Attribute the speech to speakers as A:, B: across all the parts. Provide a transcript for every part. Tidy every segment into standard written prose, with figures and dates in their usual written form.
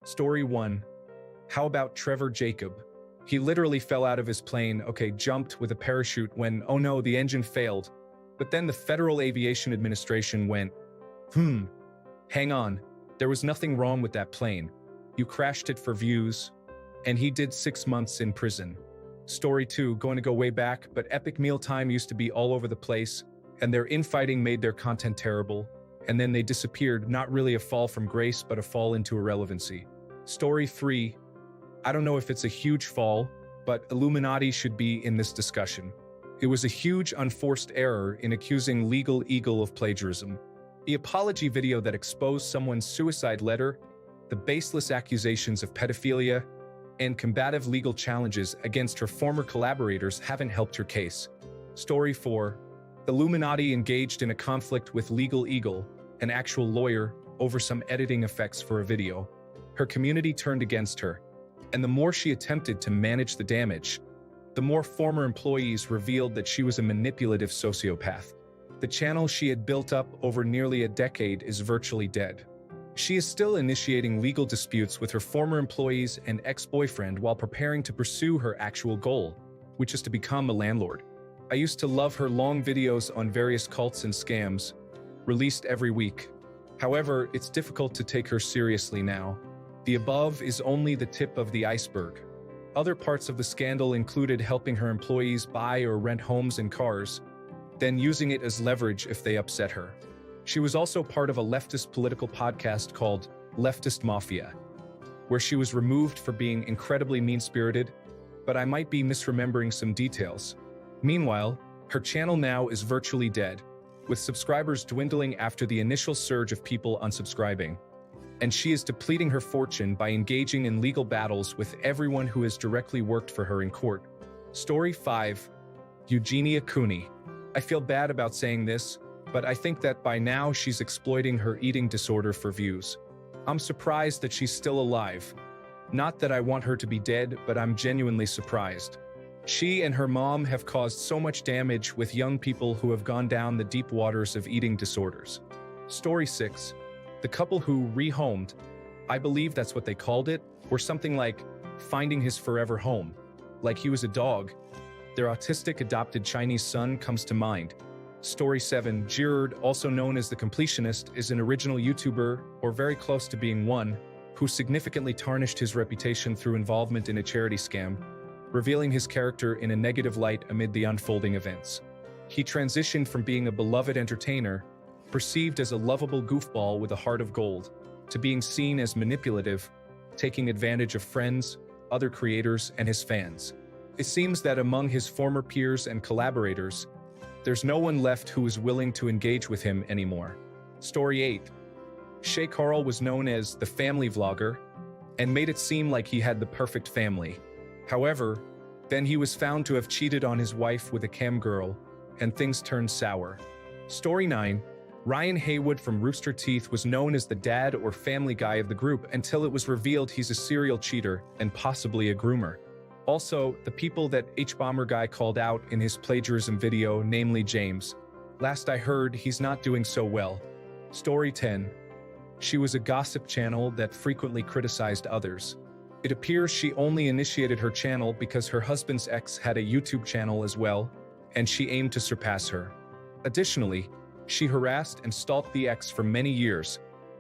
A: Story 1. How about Trevor Jacob? He literally fell out of his plane, jumped with a parachute when, oh no, the engine failed. But then the Federal Aviation Administration went, hang on, there was nothing wrong with that plane. You crashed it for views. And he did 6 months in prison. Story 2, going to go way back, but Epic Mealtime used to be all over the place, and their infighting made their content terrible, and then they disappeared, not really a fall from grace, but a fall into irrelevancy. Story 3, I don't know if it's a huge fall, but Illuminati should be in this discussion. It was a huge unforced error in accusing Legal Eagle of plagiarism. The apology video that exposed someone's suicide letter, the baseless accusations of pedophilia, and combative legal challenges against her former collaborators haven't helped her case. Story 4. Illuminati engaged in a conflict with Legal Eagle, an actual lawyer, over some editing effects for a video. Her community turned against her, and the more she attempted to manage the damage, the more former employees revealed that she was a manipulative sociopath. The channel she had built up over nearly a decade is virtually dead. She is still initiating legal disputes with her former employees and ex-boyfriend while preparing to pursue her actual goal, which is to become a landlord. I used to love her long videos on various cults and scams, released every week. However, it's difficult to take her seriously now. The above is only the tip of the iceberg. Other parts of the scandal included helping her employees buy or rent homes and cars, then using it as leverage if they upset her. She was also part of a leftist political podcast called Leftist Mafia, where she was removed for being incredibly mean-spirited, but I might be misremembering some details. Meanwhile, her channel now is virtually dead, with subscribers dwindling after the initial surge of people unsubscribing, and she is depleting her fortune by engaging in legal battles with everyone who has directly worked for her in court. Story 5. Eugenia Cooney. I feel bad about saying this, but I think that by now she's exploiting her eating disorder for views. I'm surprised that she's still alive. Not that I want her to be dead, but I'm genuinely surprised. She and her mom have caused so much damage with young people who have gone down the deep waters of eating disorders. Story 6. The couple who rehomed, I believe that's what they called it, or something like finding his forever home. Like he was a dog. Their autistic adopted Chinese son comes to mind. Story 7. Girard, also known as the Completionist, is an original YouTuber, or very close to being one, who significantly tarnished his reputation through involvement in a charity scam, revealing his character in a negative light amid the unfolding events. He transitioned from being a beloved entertainer, perceived as a lovable goofball with a heart of gold, to being seen as manipulative, taking advantage of friends, other creators, and his fans. It seems that among his former peers and collaborators, there's no one left who is willing to engage with him anymore. Story 8. Shay Carl was known as the family vlogger and made it seem like he had the perfect family. However, then he was found to have cheated on his wife with a cam girl, and things turned sour. Story 9. Ryan Haywood from Rooster Teeth was known as the dad or family guy of the group until it was revealed he's a serial cheater and possibly a groomer. Also, the people that H-Bomber guy called out in his plagiarism video, namely James. Last I heard, he's not doing so well. Story 10. She was a gossip channel that frequently criticized others. It appears she only initiated her channel because her husband's ex had a YouTube channel as well, and she aimed to surpass her. Additionally, she harassed and stalked the ex for many years,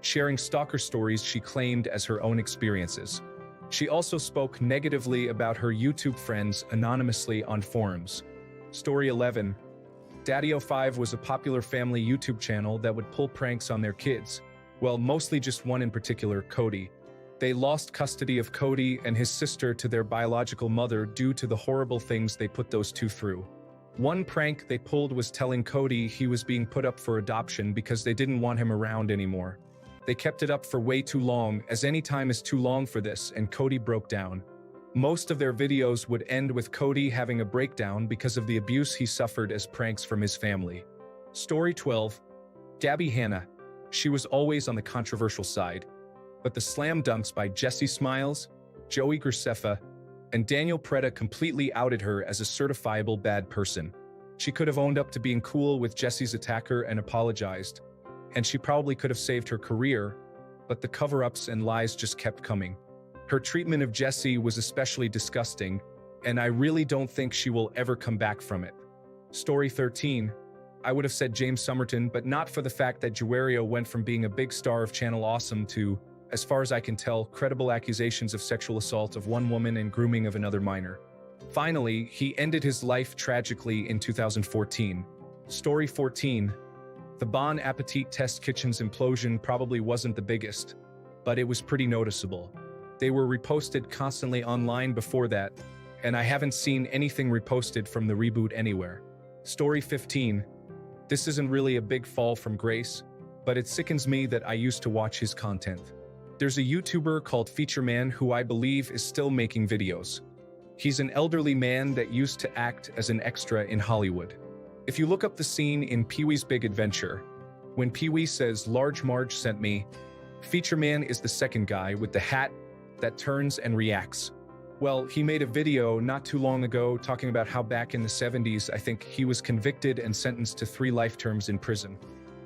A: sharing stalker stories she claimed as her own experiences. She also spoke negatively about her YouTube friends anonymously on forums. Story 11. Daddy05 was a popular family YouTube channel that would pull pranks on their kids. Well, mostly just one in particular, Cody. They lost custody of Cody and his sister to their biological mother due to the horrible things they put those two through. One prank they pulled was telling Cody he was being put up for adoption because they didn't want him around anymore. They kept it up for way too long, as any time is too long for this, and Cody broke down. Most of their videos would end with Cody having a breakdown because of the abuse he suffered as pranks from his family. Story 12. Gabby Hanna. She was always on the controversial side, but the slam dunks by Jesse Smiles, Joey Graceffa, and Daniel Preda completely outed her as a certifiable bad person. She could have owned up to being cool with Jesse's attacker and apologized, and she probably could have saved her career, but the cover-ups and lies just kept coming. Her treatment of Jessie was especially disgusting, and I really don't think she will ever come back from it. Story 13. I would have said James Somerton, but not for the fact that Juario went from being a big star of Channel Awesome to, as far as I can tell, credible accusations of sexual assault of one woman and grooming of another minor. Finally, he ended his life tragically in 2014. Story 14. The Bon Appetit Test Kitchen's implosion probably wasn't the biggest, but it was pretty noticeable. They were reposted constantly online before that, and I haven't seen anything reposted from the reboot anywhere. Story 15. This isn't really a big fall from grace, but it sickens me that I used to watch his content. There's a YouTuber called Featureman who I believe is still making videos. He's an elderly man that used to act as an extra in Hollywood. If you look up the scene in Pee-wee's Big Adventure, when Pee-wee says Large Marge sent me, Featureman is the second guy with the hat that turns and reacts. Well, he made a video not too long ago talking about how back in the 70s, I think he was convicted and sentenced to 3 life terms in prison.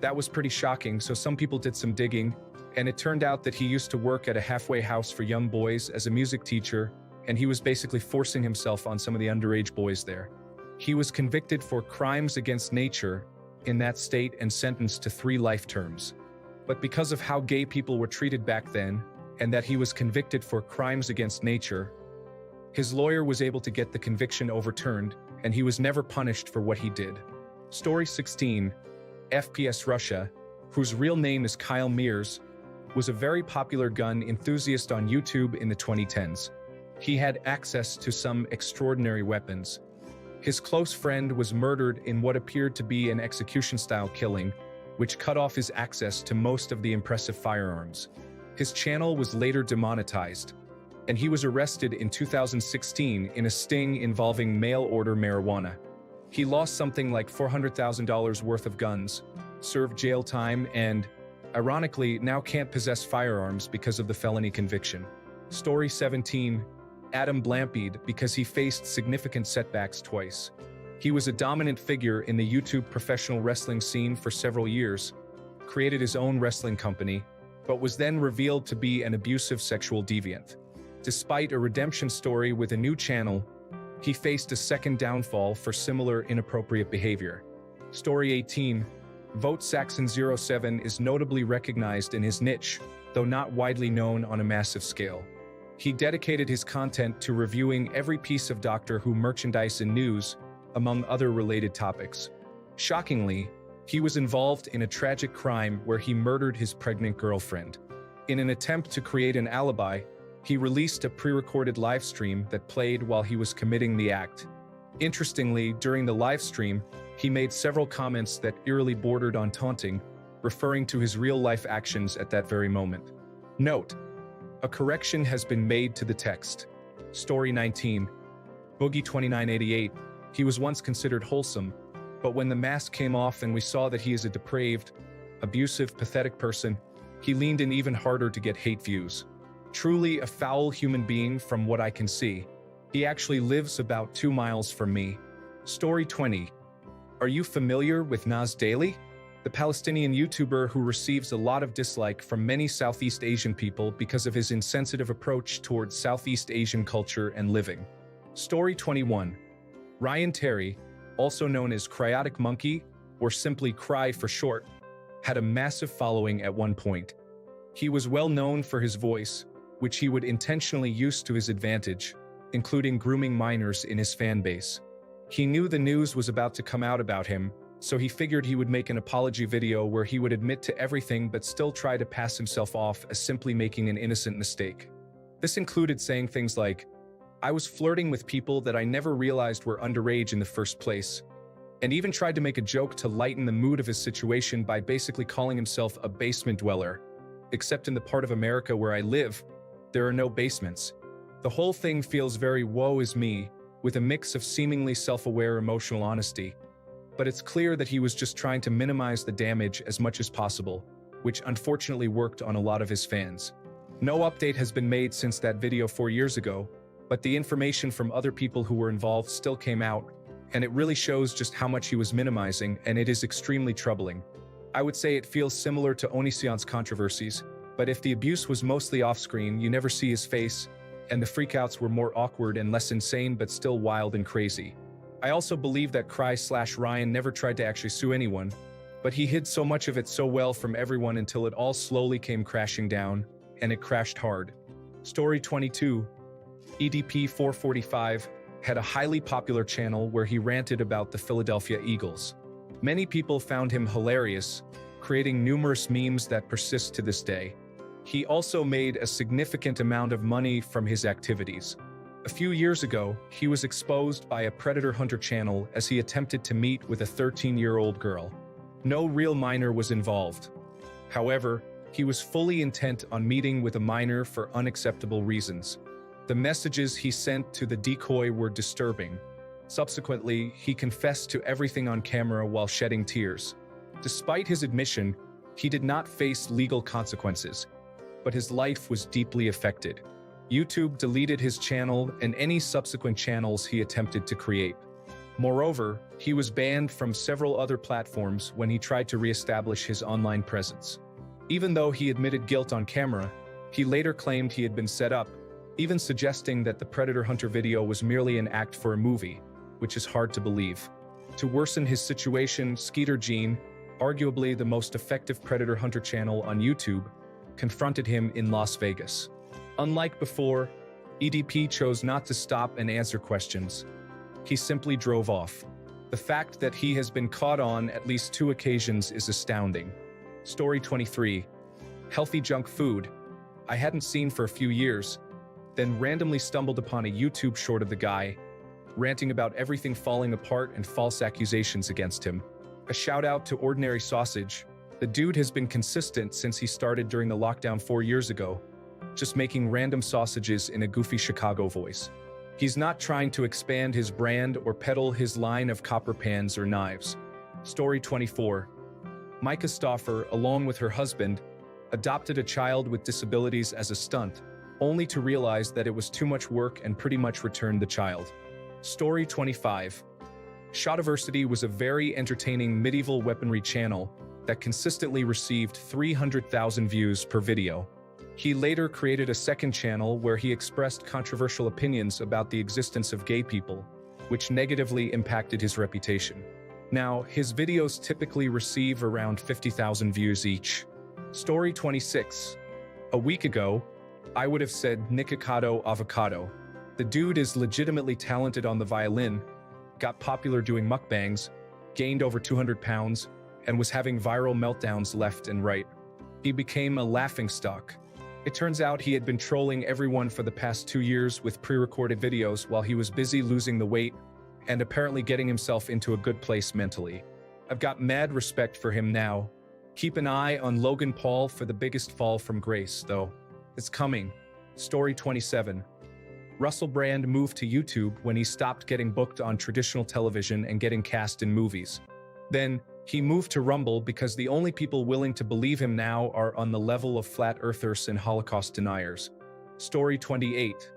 A: That was pretty shocking, so some people did some digging, and it turned out that he used to work at a halfway house for young boys as a music teacher, and he was basically forcing himself on some of the underage boys there. He was convicted for crimes against nature in that state and sentenced to 3 life terms. But because of how gay people were treated back then, and that he was convicted for crimes against nature, his lawyer was able to get the conviction overturned, and he was never punished for what he did. Story 16. FPS Russia, whose real name is Kyle Mears, was a very popular gun enthusiast on YouTube in the 2010s. He had access to some extraordinary weapons. His close friend was murdered in what appeared to be an execution-style killing, which cut off his access to most of the impressive firearms. His channel was later demonetized, and he was arrested in 2016 in a sting involving mail-order marijuana. He lost something like $400,000 worth of guns, served jail time, and, ironically, now can't possess firearms because of the felony conviction. Story 17. Adam Blampied, because he faced significant setbacks twice. He was a dominant figure in the YouTube professional wrestling scene for several years, created his own wrestling company, but was then revealed to be an abusive sexual deviant. Despite a redemption story with a new channel, he faced a second downfall for similar inappropriate behavior. Story 18. Vote Saxon07 is notably recognized in his niche, though not widely known on a massive scale. He dedicated his content to reviewing every piece of Doctor Who merchandise and news, among other related topics. Shockingly, he was involved in a tragic crime where he murdered his pregnant girlfriend. In an attempt to create an alibi, he released a pre-recorded live stream that played while he was committing the act. Interestingly, during the live stream, he made several comments that eerily bordered on taunting, referring to his real-life actions at that very moment. Note: a correction has been made to the text. Story 19. Boogie2988. He was once considered wholesome, but when the mask came off and we saw that he is a depraved, abusive, pathetic person, he leaned in even harder to get hate views. Truly a foul human being from what I can see. He actually lives about 2 miles from me. Story 20. Are you familiar with Nas Daily? The Palestinian YouTuber who receives a lot of dislike from many Southeast Asian people because of his insensitive approach towards Southeast Asian culture and living. Story 21. Ryan Terry, also known as Cryotic Monkey, or simply Cry for short, had a massive following at one point. He was well known for his voice, which he would intentionally use to his advantage, including grooming minors in his fan base. He knew the news was about to come out about him, so he figured he would make an apology video where he would admit to everything but still try to pass himself off as simply making an innocent mistake. This included saying things like, "I was flirting with people that I never realized were underage in the first place," and even tried to make a joke to lighten the mood of his situation by basically calling himself a basement dweller. Except in the part of America where I live, there are no basements. The whole thing feels very woe is me, with a mix of seemingly self-aware emotional honesty. But it's clear that he was just trying to minimize the damage as much as possible, which unfortunately worked on a lot of his fans. No update has been made since that video 4 years ago, but the information from other people who were involved still came out, and it really shows just how much he was minimizing, and it is extremely troubling. I would say it feels similar to Onision's controversies, But if the abuse was mostly off-screen, you never see his face, and the freakouts were more awkward and less insane but still wild and crazy. I also believe that Cry/Ryan never tried to actually sue anyone, but he hid so much of it so well from everyone until it all slowly came crashing down, and it crashed hard. Story 22. EDP 445 had a highly popular channel where he ranted about the Philadelphia Eagles. Many people found him hilarious, creating numerous memes that persist to this day. He also made a significant amount of money from his activities. A few years ago, he was exposed by a predator hunter channel as he attempted to meet with a 13-year-old girl. No real minor was involved. However, he was fully intent on meeting with a minor for unacceptable reasons. The messages he sent to the decoy were disturbing. Subsequently, he confessed to everything on camera while shedding tears. Despite his admission, he did not face legal consequences, but his life was deeply affected. YouTube deleted his channel and any subsequent channels he attempted to create. Moreover, he was banned from several other platforms when he tried to re-establish his online presence. Even though he admitted guilt on camera, he later claimed he had been set up, even suggesting that the Predator Hunter video was merely an act for a movie, which is hard to believe. To worsen his situation, Skeeter Gene, arguably the most effective Predator Hunter channel on YouTube, confronted him in Las Vegas. Unlike before, EDP chose not to stop and answer questions. He simply drove off. The fact that he has been caught on at least 2 occasions is astounding. Story 23. Healthy junk food. I hadn't seen for a few years, then randomly stumbled upon a YouTube short of the guy, ranting about everything falling apart and false accusations against him. A shout out to Ordinary Sausage. The dude has been consistent since he started during the lockdown 4 years ago, just making random sausages in a goofy Chicago voice. He's not trying to expand his brand or peddle his line of copper pans or knives. Story 24. Micah Stauffer, along with her husband, adopted a child with disabilities as a stunt, only to realize that it was too much work and pretty much returned the child. Story 25. Shotiversity was a very entertaining medieval weaponry channel that consistently received 300,000 views per video. He later created a second channel where he expressed controversial opinions about the existence of gay people, which negatively impacted his reputation. Now, his videos typically receive around 50,000 views each. Story 26. A week ago, I would have said Nikocado Avocado. The dude is legitimately talented on the violin, got popular doing mukbangs, gained over 200 pounds, and was having viral meltdowns left and right. He became a laughingstock. It turns out he had been trolling everyone for the past 2 years with pre-recorded videos while he was busy losing the weight and apparently getting himself into a good place mentally. I've got mad respect for him now. Keep an eye on Logan Paul for the biggest fall from grace, though. It's coming. Story 27. Russell Brand moved to YouTube when he stopped getting booked on traditional television and getting cast in movies. Then, he moved to Rumble because the only people willing to believe him now are on the level of flat earthers and Holocaust deniers. Story 28.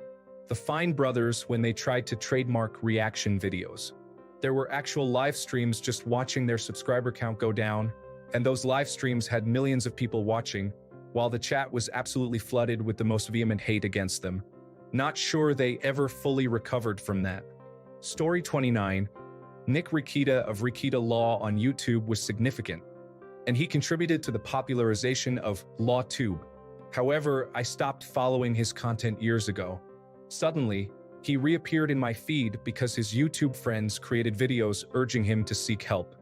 A: The Fine Brothers when they tried to trademark reaction videos. There were actual live streams just watching their subscriber count go down, and those live streams had millions of people watching, while the chat was absolutely flooded with the most vehement hate against them. Not sure they ever fully recovered from that. Story 29. Nick Rikita of Rikita Law on YouTube was significant, and he contributed to the popularization of LawTube. However, I stopped following his content years ago. Suddenly, he reappeared in my feed because his YouTube friends created videos urging him to seek help.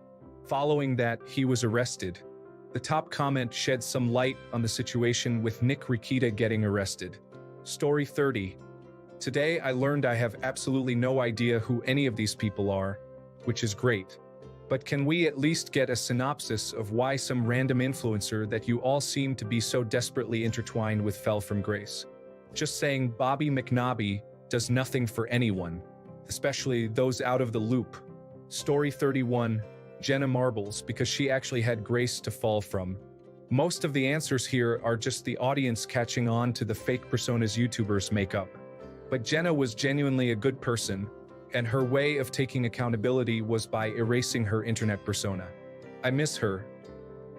A: Following that, he was arrested. The top comment shed some light on the situation with Nick Rikita getting arrested. Story 30. Today, I learned I have absolutely no idea who any of these people are, which is great. But can we at least get a synopsis of why some random influencer that you all seem to be so desperately intertwined with fell from grace? Just saying Bobby McNobby does nothing for anyone, especially those out of the loop. Story 31. Jenna Marbles, because she actually had grace to fall from. Most of the answers here are just the audience catching on to the fake personas YouTubers make up. But Jenna was genuinely a good person, and her way of taking accountability was by erasing her internet persona. I miss her.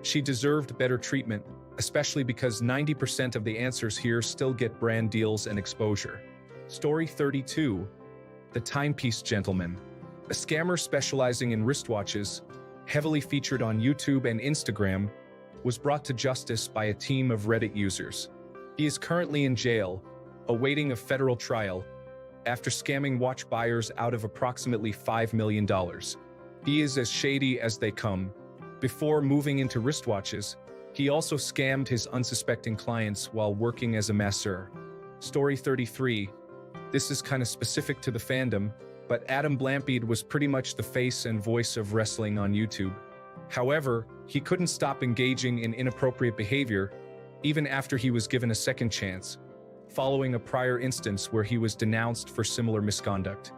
A: She deserved better treatment, especially because 90% of the answers here still get brand deals and exposure. Story 32. The Timepiece Gentleman. A scammer specializing in wristwatches, heavily featured on YouTube and Instagram, was brought to justice by a team of Reddit users. He is currently in jail, awaiting a federal trial, after scamming watch buyers out of approximately $5 million. He is as shady as they come. Before moving into wristwatches, he also scammed his unsuspecting clients while working as a masseur. Story 33. This is kind of specific to the fandom, but Adam Blampied was pretty much the face and voice of wrestling on YouTube. However, he couldn't stop engaging in inappropriate behavior, even after he was given a second chance, following a prior instance where he was denounced for similar misconduct.